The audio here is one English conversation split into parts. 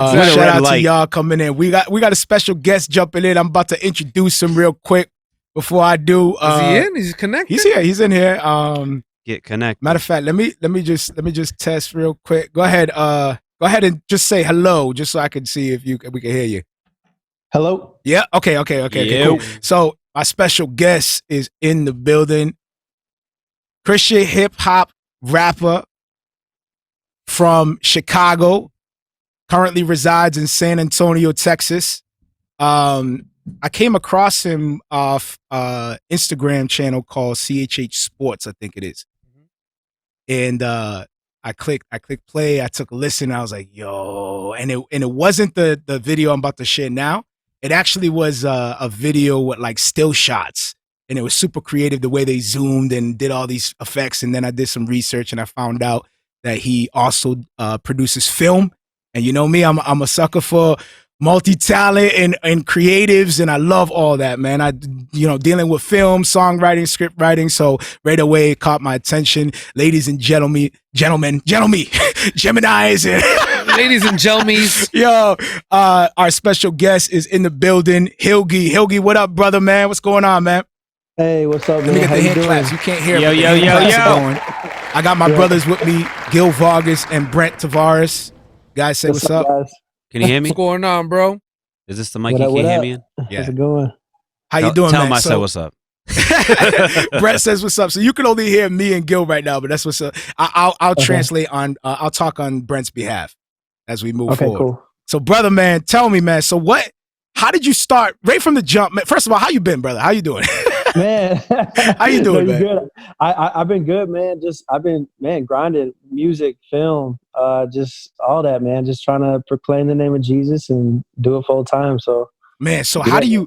Shout out to y'all coming in. We got a special guest jumping in. I'm about to introduce him real quick. Before I do, is he in? He's connected. He's here. He's in here. Get connected. Matter of fact, let me just test real quick. Go ahead and just say hello, just so I can see if we can hear you. Hello. Yeah. Okay. Cool. So my special guest is in the building. Christian hip hop rapper from Chicago, currently resides in San Antonio, Texas. I came across him off Instagram channel called CHH Sports, I think it is. And I clicked play, I took a listen, I was like, yo, and it wasn't the video I'm about to share now. It actually was a video with like still shots, and it was super creative the way they zoomed and did all these effects. And then I did some research and I found out that he also produces film. And you know me, I'm a sucker for multi-talent and creatives, and I love all that, man. Dealing with film, songwriting, script writing, so right away it caught my attention. Ladies and gentlemen, Geminis and ladies and gentlemen. Yo, our special guest is in the building, Hilgy. Hilgy, what up, brother, man? What's going on, man? Hey, what's up, man? Let me get the hand claps. You can't hear me. Yo. I got my brothers with me, Vargas and Brent Tavares. Guys, say what's up. Guys? Can you hear me? What's going on, bro? Is this the mic you can't hear me in? Yeah. How's it going? How you doing, Tell man? him I said what's up. Brett says what's up. So you can only hear me and Gil right now, but that's what's up. I'll translate on. I'll talk on Brent's behalf as we move forward. Cool. So, brother, man, tell me, man. So how did you start right from the jump? Man, first of all, how you been, brother? How you doing? Man, how you doing, man? Good. I've been good, man. I've been grinding music, film, just all that, man. Just trying to proclaim the name of Jesus and do it full time. So, man, so how do you?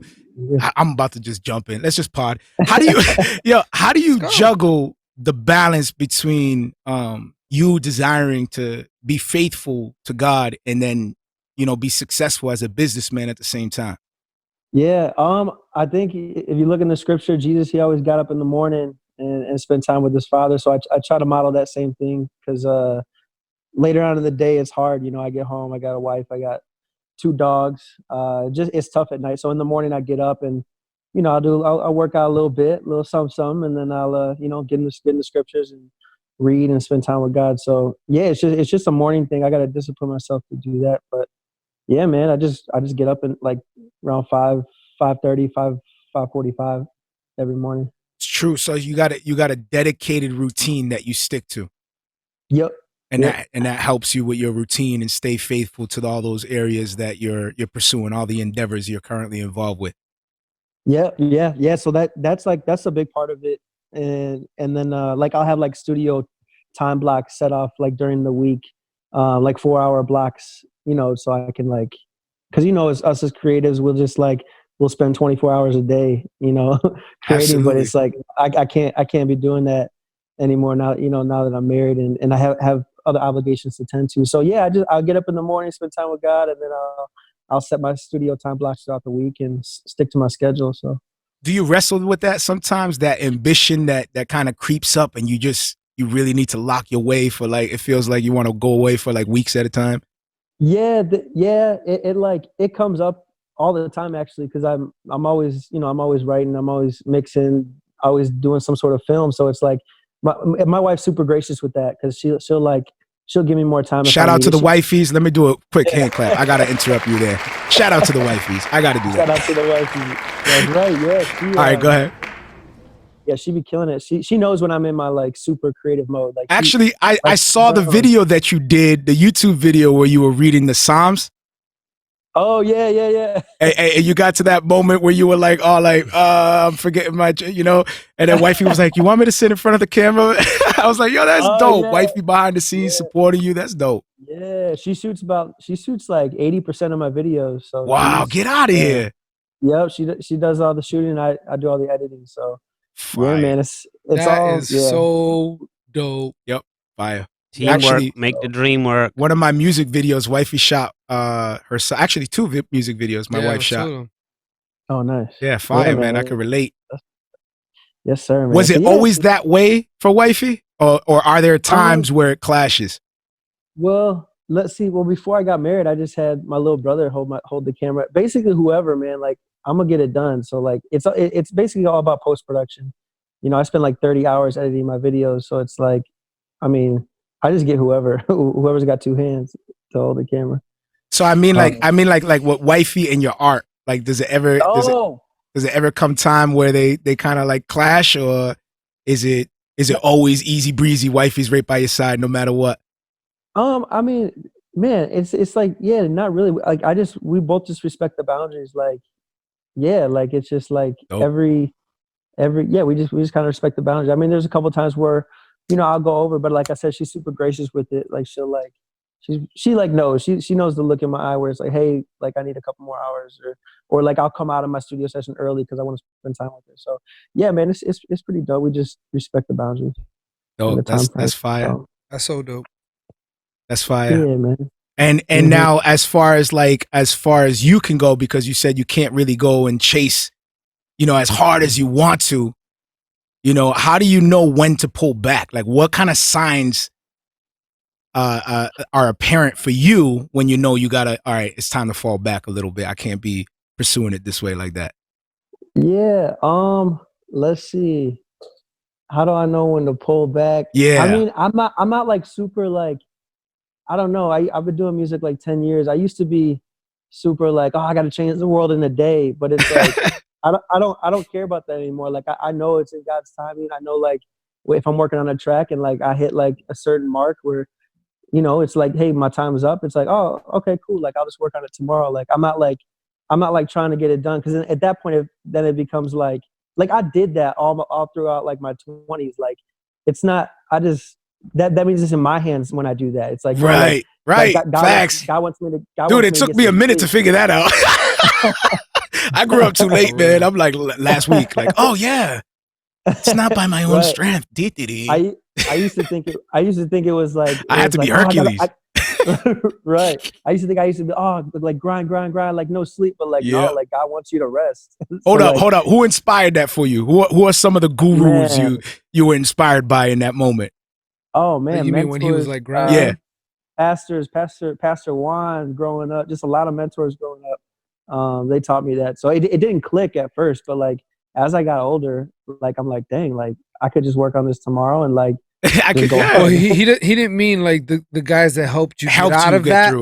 I'm about to just jump in. Let's just pod. How do you? How do you juggle the balance between you desiring to be faithful to God and then be successful as a businessman at the same time? Yeah, I think if you look in the scripture, Jesus, he always got up in the morning and spent time with his father. So I try to model that same thing because later on in the day, it's hard. I get home, I got a wife, I got 2 dogs. It's tough at night. So in the morning, I get up and I'll work out a little bit, some, and then I'll get in the scriptures and read and spend time with God. So yeah, it's just a morning thing. I got to discipline myself to do that, but. Yeah, man. I just get up and like around 5:30, 5:45 every morning. It's true. So you got a dedicated routine that you stick to. Yep. And that helps you with your routine and stay faithful to all those areas that you're pursuing, all the endeavors you're currently involved with. Yeah. So that's a big part of it. And then like I'll have like studio time blocks set off like during the week, like 4-hour blocks. So I can like, because us as creatives, we'll spend 24 hours a day, creating. Absolutely. But it's like I can't be doing that anymore now. Now that I'm married and I have other obligations to tend to. So yeah, I'll get up in the morning, spend time with God, and then I'll set my studio time blocks throughout the week and stick to my schedule. So, do you wrestle with that sometimes? That ambition that kind of creeps up, and you really need to lock your way for like it feels like you want to go away for like weeks at a time. Yeah, it comes up all the time actually, because I'm always writing, I'm always mixing, always doing some sort of film. So it's like my wife's super gracious with that because she'll give me more time. Shout out to the wifeys. Let me do a quick hand clap. I gotta interrupt you there. Shout out to the wifeys. I gotta do that. Shout out to the wifeys. That's right. Yeah. All right, go ahead. Yeah, she be killing it. She knows when I'm in my like super creative mode. Like actually, I saw the video that you did, the YouTube video where you were reading the Psalms. Oh yeah. And you got to that moment where you were like, I'm forgetting my, and then wifey was like, you want me to sit in front of the camera? I was like, yo, that's dope. Yeah. Wifey behind the scenes supporting you. That's dope. Yeah, she shoots like 80% of my videos. So wow, get out of here. Yep, she does all the shooting. I do all the editing. So. Fire. Yeah, man, it's so dope. Yep, fire. Teamwork, actually, make the dream work. One of my music videos, wifey shot herself. Actually, 2 music videos my wife shot. Oh, nice. Yeah, fire, man. I can relate. Yes, sir. Man. Was it always that way for wifey, or are there times where it clashes? Well, let's see. Well, before I got married, I just had my little brother hold the camera. Basically, whoever, man, like I'm gonna get it done. So like it's basically all about post production. You know, I spend like 30 hours editing my videos, so it's like, I mean, I just get whoever's got two hands to hold the camera. So I mean, like what wifey and your art. Like, does it ever come time where they kind of like clash, or is it always easy breezy? Wifey's right by your side no matter what. I mean, man, it's like, yeah, not really. Like we both just respect the boundaries. Like, yeah, like it's just like every we just kind of respect the boundaries. I mean, there's a couple of times where, you know, I'll go over, but like I said, she's super gracious with it. Like she'll like she like knows she knows the look in my eye where it's like, hey, like I need a couple more hours, or like I'll come out of my studio session early because I want to spend time with her. So yeah, man, it's pretty dope. We just respect the boundaries. Dope. That's fire. So, that's so dope. That's fire. Yeah, man. And now as far as you can go, because you said you can't really go and chase, you know, as hard as you want to, you know, how do you know when to pull back? Like what kind of signs are apparent for you when you know you gotta, all right, it's time to fall back a little bit. I can't be pursuing it this way like that. Yeah. Let's see. How do I know when to pull back? Yeah. I mean, I'm not like super like, I don't know. I've been doing music like 10 years. I used to be super like, oh, I got to change the world in a day. But it's like, I don't care about that anymore. Like, I know it's in God's timing. I know like if I'm working on a track and like I hit like a certain mark where, you know, it's like, hey, my time is up. It's like, oh, okay, cool. Like I'll just work on it tomorrow. Like I'm not like trying to get it done. Cause at that point, then it becomes like I did that all throughout like my 20s. Like it's not, that means it's in my hands when I do that. It's like, right. Facts. God wants me to. Dude, it took me a minute to figure that out. I grew up too late, man. I'm like last week, like, oh yeah, it's not by my own strength. I used to think it was like I had to be Hercules. Right. I used to be like grind, like no sleep, but like no, like God wants you to rest. Hold up. Who inspired that for you? Who are some of the gurus you were inspired by in that moment? Oh man, you mean when he was like grinding? Yeah. Pastor Juan growing up, just a lot of mentors growing up. They taught me that. So it didn't click at first, but like as I got older, like I'm like, dang, like I could just work on this tomorrow and like I could go. Well, he didn't mean like the guys that helped you get out of that.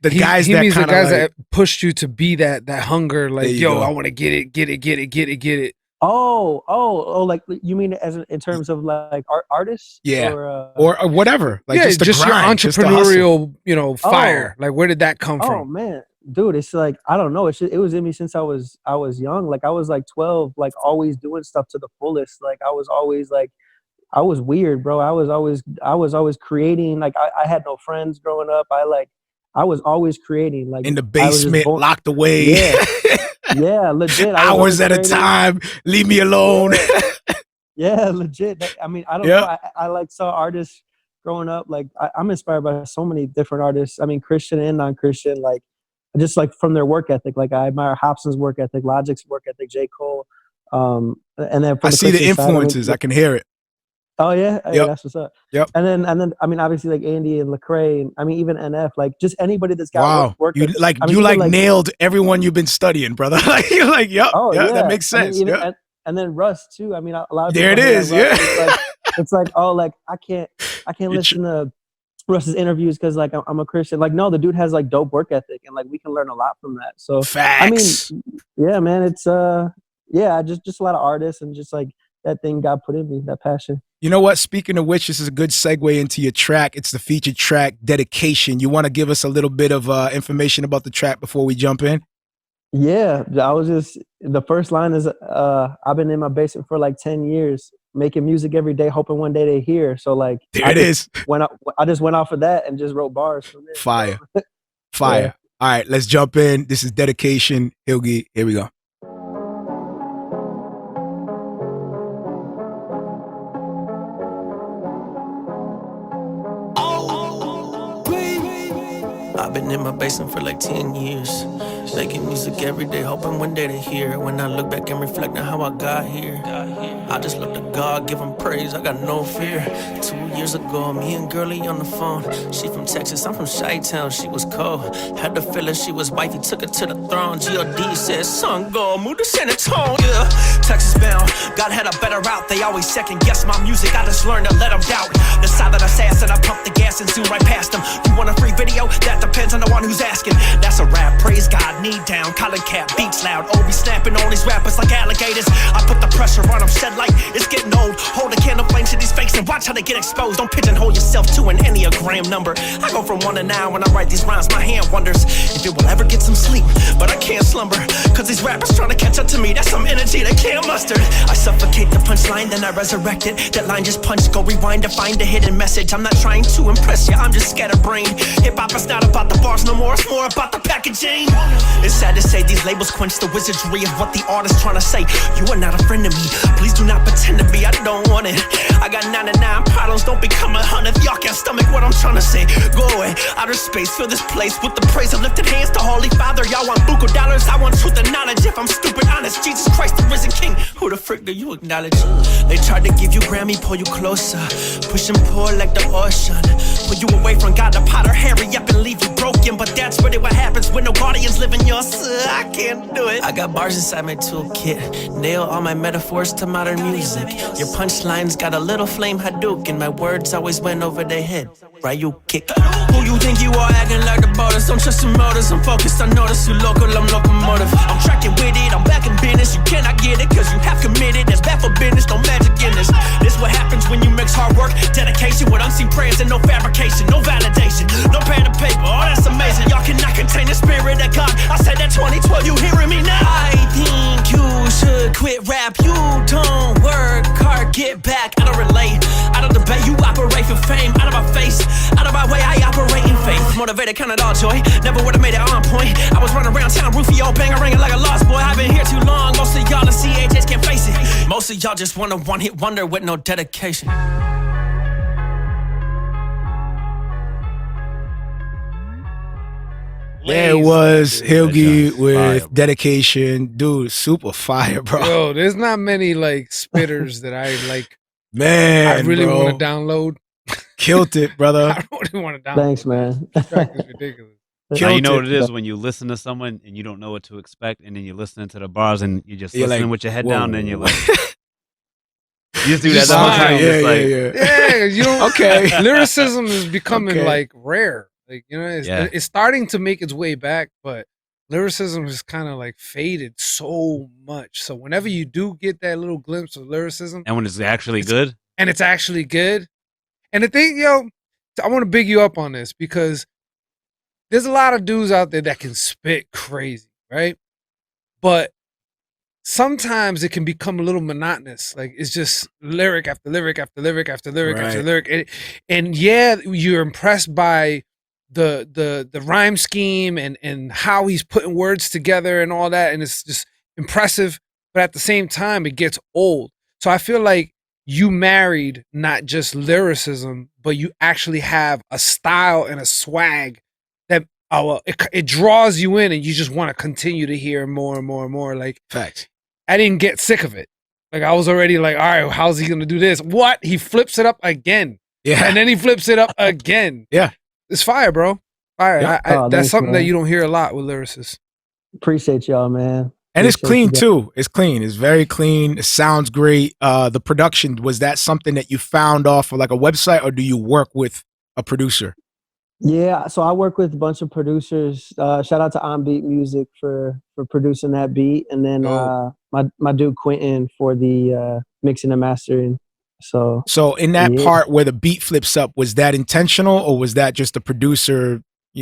He means the guys that pushed you to be that hunger. Like, yo, I want to get it. Oh, like you mean in terms of like artists? Yeah, or whatever. Like just your entrepreneurial, you know, fire. Like where did that come from? Oh man, dude, it's like I don't know. It was in me since I was young. Like I was like 12, like always doing stuff to the fullest. Like I was always like. I was weird, bro. I was always creating. Like I had no friends growing up. I was always creating. Like in the basement, locked away. Yeah, legit. Hours at a time. Leave me alone. Yeah, legit. I mean, I don't know. I like saw artists growing up. Like I'm inspired by so many different artists. I mean, Christian and non-Christian. Like just like from their work ethic. Like I admire Hobson's work ethic, Logic's work ethic, J. Cole. And then I see the influences. I can hear it. Oh yeah, yep. That's what's up. Yep. And then I mean obviously like Andy and Lecrae, and I mean even NF, like just anybody that's got work. You nailed everyone you've been studying, brother. Like you're like, yep, that makes sense. I mean, and then Russ too. I mean a lot of there it is. Like it's like oh like I can't listen to Russ's interviews because like I'm a Christian. Like no, the dude has like dope work ethic, and like we can learn a lot from that. So facts. I mean, yeah, man, it's just a lot of artists and just like that thing God put in me, that passion. You know what? Speaking of which, this is a good segue into your track. It's the featured track, Dedication. You want to give us a little bit of information about the track before we jump in? Yeah, the first line is, I've been in my basement for like 10 years, making music every day, hoping one day they hear. So like, there it is. I just went off of that and just wrote bars from there. Fire. Yeah. All right, let's jump in. This is Dedication, Hilgy. Here we go. I've been in my basement for like 10 years, making music every day, hoping one day to hear. When I look back and reflect on how I got here, I just look to God, give him praise, I got no fear. 2 years ago, me and Girlie on the phone. She from Texas, I'm from Chi-Town, she was cold. Had to feel her, she was wifey, took her to the throne. G.O.D. said, son, go, move to San Antonio. Yeah. Texas bound, God had a better route. They always second guess my music, I just learned to let them doubt. The silent assassin, I pump the gas and zoom right past them. You want a free video? That depends on the one who's asking. That's a rap, praise God, knee down, collar cap, beats loud. Obi snapping all these rappers like alligators. I put the pressure on them, shed light, it's getting old. Hold a candle flame to these fakes and watch how they get exposed. Don't pigeonhole yourself to an Enneagram number. I go from 1 to 9 when I write these rhymes. My hand wonders if it will ever get some sleep, but I can't slumber, cause these rappers trying to catch up to me. That's some energy they can't muster. I suffocate the punchline, then I resurrect it. That line just punch, go rewind to find a hidden message. I'm not trying to impress you, I'm just scatterbrained. Hip-hop is not about the bars no more, it's more about the packaging. It's sad to say these labels quench the wizardry of what the artist's trying to say. You are not a friend of me, please do not pretend to be, I don't want it. I got 99 problems, don't become 100. Y'all can't stomach what I'm trying to say. Go away, outer space, fill this place with the praise of lifted hands to Holy Father. Y'all want buku dollars, I want truth and knowledge. If I'm stupid honest, Jesus Christ the risen King, who the frick do you acknowledge? They tried to give you Grammy, pull you closer, push and pull like the ocean. Pull you away from God, the Potter, hurry up and leave you broken. But that's really what happens when no guardians live in your I can't do it. I got bars inside my toolkit, nail all my metaphors to modern music. Your punchlines got a little flame Hadouken, my words always went over their head. Ryu kick. Who you think you are, acting like the borders? Don't trust your motives, I'm focused, I notice you local, I'm locomotive. I'm tracking with it, I'm back in business. You cannot get it, cause you have committed. That's bad for business, no magic in this. This what happens when you mix hard work, dedication with unseen prayers and no fabrication, no validation, no pen to paper. Oh, that's amazing, y'all cannot contain the spirit of God. I said that 2012, you hearing me now? I think you should quit rap. You don't work hard, get back. I don't relate, I don't debate. You operate for fame, out of my face, out of my way, I operate in faith. Motivated, count it all joy, never would've made it on point. I was running around town, Rufio, banging, ringing like a lost boy. I've been here too long, most of y'all the CHs can't face it. Most of y'all just want a one-hit wonder with no dedication. There was Hilgy with fire, dedication. Dude, super fire, bro. Yo, there's not many like spitters that I like. Man, I really want to download. Killed it, brother. I really want to download. Thanks, man. This track is ridiculous. Now you know what it is when you listen to someone and you don't know what to expect, and then you're listening to the bars and you're just listening like, with your head down, and you're like, you just do that all the time. Yeah, you don't. Okay, lyricism is becoming like rare. Like, you know, it's starting to make its way back, but lyricism is kind of like faded so much. So whenever you do get that little glimpse of lyricism, and when it's actually good, and the thing, yo, I want to big you up on this because there's a lot of dudes out there that can spit crazy, right? But sometimes it can become a little monotonous. Like, it's just lyric after lyric after lyric after lyric after lyric. And yeah, you're impressed by the rhyme scheme and how he's putting words together and all that, and it's just impressive, but at the same time it gets old. So I feel like you married not just lyricism, but you actually have a style and a swag that it draws you in, and you just want to continue to hear more and more and more. Like, facts. I didn't get sick of it. Like, I was already like, all right, how's he gonna do this? What? He flips it up again. Yeah. And then he flips it up again. Yeah. It's fire, bro. Fire. Yeah. That's something that you don't hear a lot with lyricists. Appreciate y'all, man. And it's clean too. It's clean. It's very clean. It sounds great. The production, was that something that you found off of like a website, or do you work with a producer? Yeah, so I work with a bunch of producers. Shout out to On Beat Music for producing that beat, and then my dude Quentin for the mixing and mastering. So in that part where the beat flips up, was that intentional, or was that just the producer?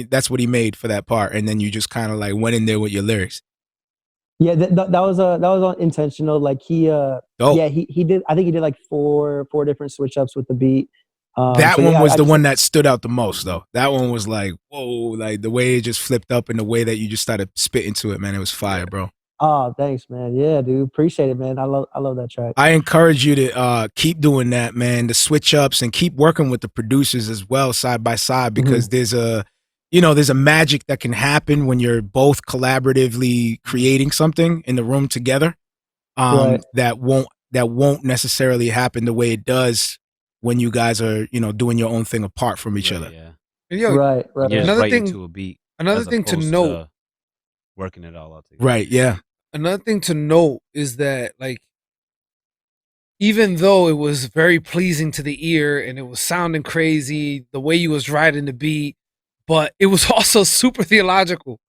That's what he made for that part, and then you just kind of like went in there with your lyrics. Yeah, that was intentional. Like he did. I think he did like four different switch ups with the beat. That one was the one that stood out the most, though. That one was like, whoa, like the way it just flipped up and the way that you just started spitting to it, man. It was fire, bro. Oh, thanks, man. Yeah, dude. Appreciate it, man. I love that track. I encourage you to keep doing that, man. The switch ups, and keep working with the producers as well, side by side, because there's a magic that can happen when you're both collaboratively creating something in the room together. That won't that won't necessarily happen the way it does when you guys are, doing your own thing apart from each other. Yeah. And yo, Right. You're just Another writing thing- to a beat. another as thing to opposed note, working it all out together. Right. Yeah. another thing to note is that, like, even though it was very pleasing to the ear and it was sounding crazy, the way you was riding the beat, but it was also super theological.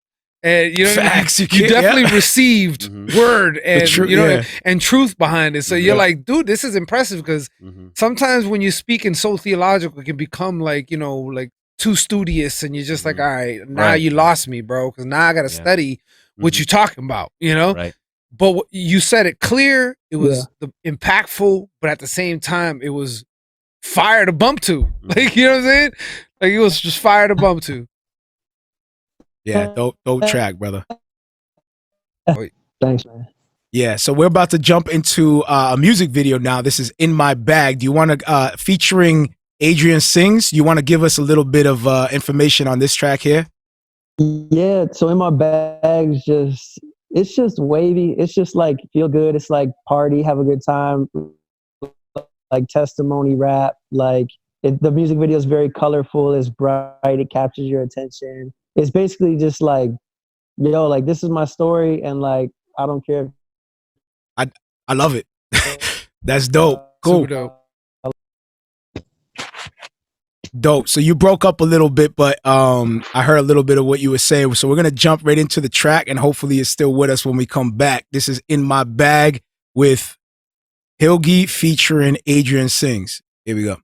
And you know, Facts, you can't- definitely received word and yeah. and truth behind it. So you're like, dude, this is impressive, because sometimes when you're speaking so theological, it can become like, like too studious, and you're just like, all right, now you lost me, bro, because now I got to study what you're talking about, Right. But you said it clear. It was impactful, but at the same time, it was fire to bump to. Like, you know what I'm saying? Like, it was just fire to bump to. Yeah. Dope track, brother. Thanks, man. Yeah. So we're about to jump into a music video now. This is In My Bag. Do you want to, featuring Adriansings, you want to give us a little bit of information on this track here? Yeah, so In My Bag, it's just wavy. It's just like feel good. It's like party, have a good time, like testimony rap. Like the music video is very colorful. It's bright. It captures your attention. It's basically just like, like this is my story, and like I don't care. I love it. That's dope. Cool. Super dope. Dope. So you broke up a little bit, but I heard a little bit of what you were saying. So we're gonna jump right into the track, and hopefully you're still with us when we come back. This is In My Bag with Hilgy featuring Adriansings. Here we go.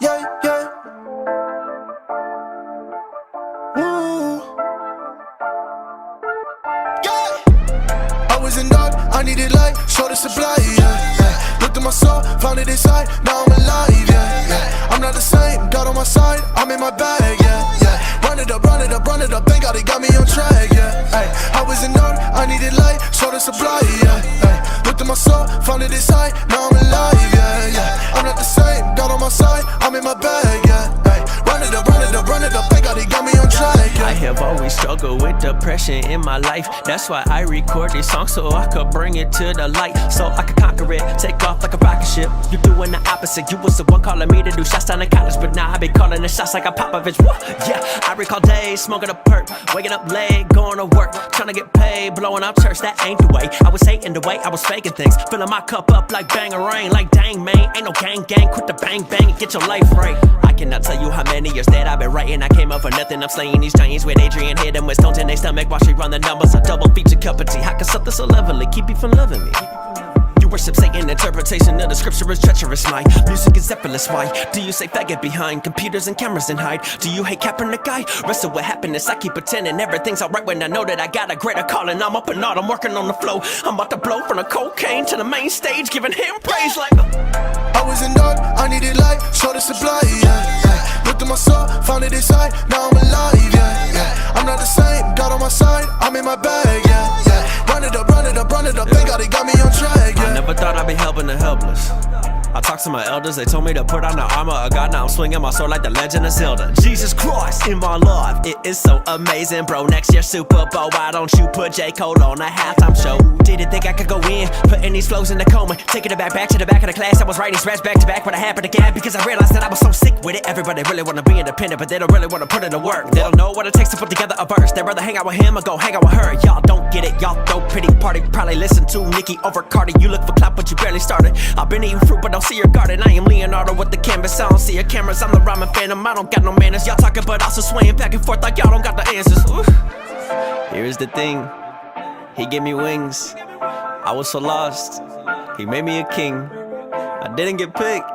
Yeah, yeah. Ooh. Yeah. I was in dark, I needed light, short of supply, yeah. Looked at my soul, found it inside, now I'm alive, yeah. I'm not the same, God on my side, I'm in my bag, yeah. Run it up, run it up, run it up, thank God he got me on track, yeah. I was in dark, I needed light, short of supply, yeah. Looked at my soul, found it inside, now I'm alive, yeah. I'm not the same, God on my side, I'm in my bag, yeah. Run it up, run it up, run it up, thank God he got me on track, yeah. I have always struggled with depression in my life. That's why I record this song, so I could bring it to the light, so I could conquer it, take off like a rocket ship. You're doing the opposite. You was the one calling me to do shots down in college, but now I be calling the shots like a Popovich. Woo! Yeah, I recall days smoking a perk, waking up late, going to work, trying to get paid, blowing up church. That ain't the way. I was hating the way I was faking things, filling my cup up like bang or rain. Like dang man, ain't no gang, quit the bang bang and get your life right. I cannot tell you how many years that I've been writing. I came up for nothing. I'm slaying these giants with Adrian, hit them with stones in their stomach while she run the numbers. A double feature cup of tea. How can something so lovely keep you from loving me? You worship Satan, interpretation of the scripture is treacherous. My music is effortless. Why do you say faggot behind computers and cameras and hide? Do you hate Kaepernick guy? Wrestle with happiness. I keep pretending everything's alright when I know that I got a greater calling. I'm up and out, I'm working on the flow. I'm about to blow from the cocaine to the main stage, giving him praise like I was in dark, I needed light, short of supply, yeah. Looked at my soul, found it inside, now I'm alive, yeah. I'm not the same, God on my side, I'm in my bag, yeah. Run it up, run it up, run it up, thank God he got me on track, yeah. I never thought I'd be helping the helpless. I talked to my elders, they told me to put on the armor of God. Now I'm swinging my sword like the Legend of Zelda. Jesus Christ in my life, it is so amazing, bro. Next year Super Bowl, why don't you put J. Cole on a halftime show? Didn't think I could go in, putting these flows in the coma, taking it back to the back of the class. I was writing scratch back to back, but I happened to gap because I realized that I was so sick with it. Everybody really wanna be independent, but they don't really wanna put in the work. They don't know what it takes to put together a verse. They'd rather hang out with him or go hang out with her. Y'all don't get it, y'all throw pity party. Probably listen to Nicki over Cardi. You look for clout, but you barely started. I've been eating fruit, but don't see your garden. I am Leonardo with the canvas. I don't see your cameras. I'm the rhyming phantom. I don't got no manners. Y'all talking, but also swaying back and forth like y'all don't got the answers. Ooh. Here's the thing. He gave me wings. I was so lost. He made me a king. I didn't get picked.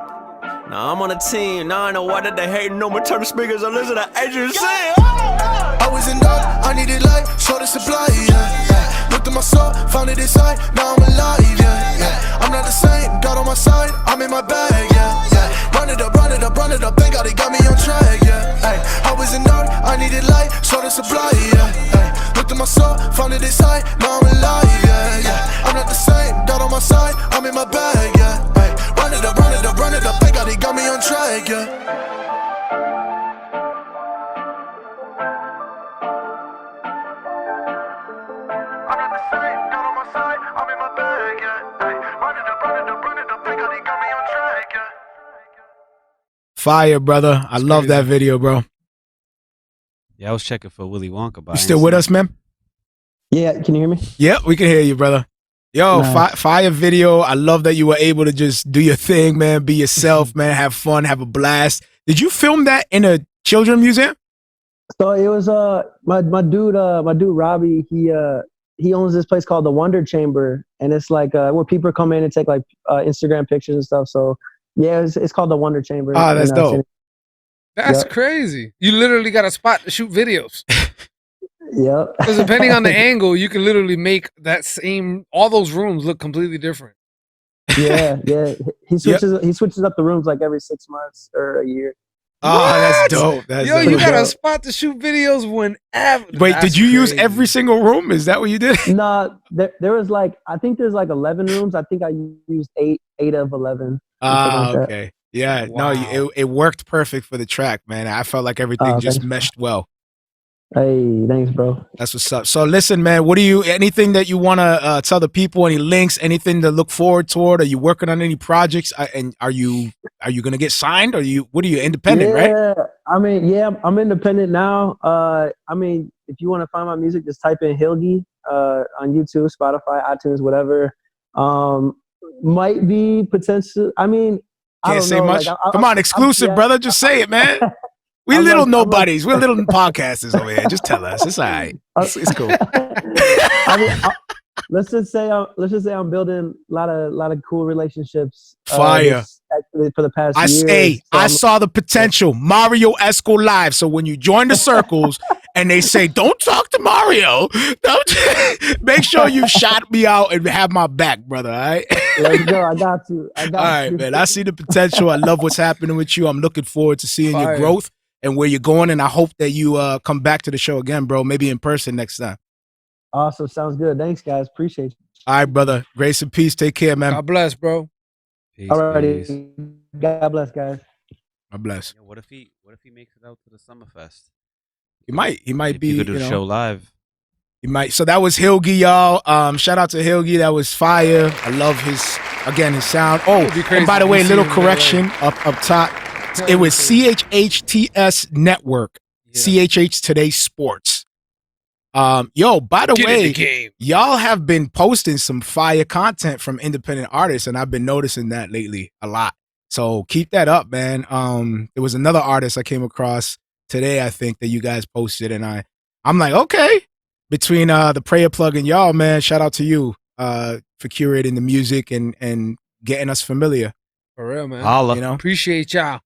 Now I'm on a team. Now I know why did they hate no more. Turn the speakers and listen to Adrian sing. I was in dark, I needed light, short of supply, yeah. Looked at my soul, found it inside, now I'm alive, yeah. I'm not the same, God on my side, I'm in my bag, yeah. Run it up, run it up, run it up, thank God he got me on track, yeah. I was in dark, I needed light, short of supply, yeah. Looked at my soul, found it inside, now I'm alive, yeah. I'm not the same, God on my side, I'm in my bag, yeah. Run it up, run it up, run it up, thank God he got me on track, yeah. Fire, brother. I love that video, bro. Yeah, I was checking for Willy Wonka. But you still with us, man? Yeah, can you hear me? Yeah, we can hear you, brother. Yo, Nice. fire video. I love that you were able to just do your thing, man. Be yourself, man. Have fun, have a blast. Did you film that in a children's museum? So it was my dude Robbie, he owns this place called the Wonder Chamber, and it's like where people come in and take like Instagram pictures and stuff. So yeah, it's called the Wonder Chamber. Oh, that's dope. That's crazy. You literally got a spot to shoot videos. Yep. Because depending on the angle, you can literally make all those rooms look completely different. Yeah. He switches up the rooms like every 6 months or a year. Oh, that's dope. That's Yo, dope. you got a spot to shoot videos whenever. Wait, did you use every single room? Is that what you did? Nah, there was like, I think there's like 11 rooms. I think I used eight of 11. Okay. Yeah, wow. No, it worked perfect for the track, man. I felt like everything just meshed well. Hey, thanks, bro. That's what's up. So listen, man, anything that you want to tell the people, any links, anything to look forward toward? Are you working on any projects? And are you going to get signed? What are you, independent, right? I mean, yeah, I'm independent now. I mean, if you want to find my music, just type in Hilgy on YouTube, Spotify, iTunes, whatever. Might be potential. I mean, I don't say know. much. Like, Come on, exclusive, brother. Just say it, man. We little nobodies. We're little podcasters over here. Just tell us. It's all right. It's cool. I mean, let's just say I'm building a lot of cool relationships. Fire. For the past year. I saw the potential. Marrio Esco live. So when you join the circles and they say, don't talk to Mario, make sure you shout me out and have my back, brother. All right. Let's go. I got you. All right, man. I see the potential. I love what's happening with you. I'm looking forward to seeing your growth and where you're going. And I hope that you come back to the show again, bro. Maybe in person next time. Awesome. Sounds good. Thanks, guys. Appreciate you. All right, brother. Grace and peace. Take care, man. God bless, bro. Peace, all righty. God bless, guys. God bless. What if he makes it out to the Summerfest? He might be. You could do the show live. He might. So that was Hilgy, y'all. Shout out to Hilgy. That was fire. I love his sound. Oh, and by the way, little correction up top. It was CHHTS Network. Yeah. CHH Today Sports. Yo, by the way, y'all have been posting some fire content from independent artists, and I've been noticing that lately a lot. So keep that up, man. There was another artist I came across today, I think, that you guys posted, and I'm like, okay. Between the prayer plug and y'all, man, shout out to you for curating the music and getting us familiar. For real, man. Holla. You know? Appreciate y'all.